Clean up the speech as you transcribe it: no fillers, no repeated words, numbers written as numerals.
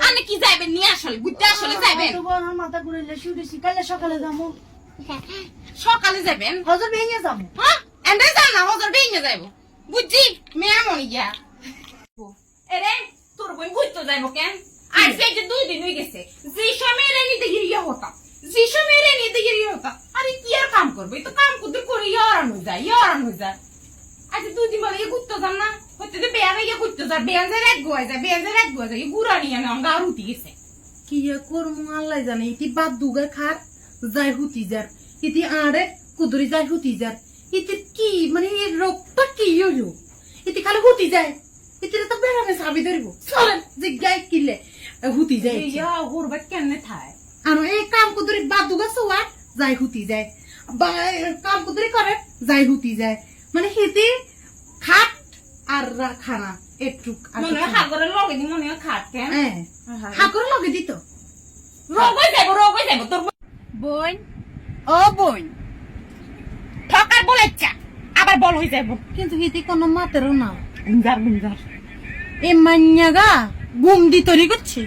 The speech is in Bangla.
আনে কি যাইবেন নিয়ে আসলে বুঝতে আসলে যাইবেন তো বড় মাথা ঘুরাইলে শুনেছি কালে সকালে যাবো সকালে যাবেন হজর ভেঙে যাবো হ্যাঁ এন্ডে যান না হজর ভেঙে যাইব বুঝছি মেয়া মনি গিয়া এরে তোর বই বুঝতে যাইব কেন আর সেই যে 2 দিন হয়ে গেছে যে সময় রে নিতে গিয়ে হতা যে সময় রে নিতে গিয়ে হতা আরে কি আর কাম করবে তো কাম করতে করে ইয়ারান হয়ে যায় আচ্ছা 2 দিন বলে ঘুরতে যান না হতে তো বেয়ারে গিয়ে ঘুরতে যা বেয়ারে এক গোয়া যায় গুড়া নিয়ে না গা রুটি গেছে কি করমু আল্লাহ জানে ইতি বাদ দুগা খার যাই হুতি যার ইতি আড়ে কুদরি যাই হুতি যার ইতি কি মানে এই রোগটা কি হইলো ইতি খালি হুতি যায় ইতি তো বেড়াবে সাবি ধরিব চলেন জিজ্ঞাই কিলে হুতি যায় ইয়া হরবা কেনে থায় আর এই কাম কুদরি বাদ দুগা সোয়া যাই হুতি যায় বা কাম কুদরি করে যাই হুতি যায় মানে হিতি খাট আর খানা একটুক মনে হয় হাগরের লগে দি মনে হয় খাট কেন হ্যাঁ হাগর লগে দিত রোগ হয়ে যাইব তোর বোন ও বোন ঠকার বলেচ্ছা আবার বল হয়ে যাইব কিন্তু হিতি কোনো মাতেরও না গুঞ্জার এ মান্যাগা ঘুম দি তৈরি করছে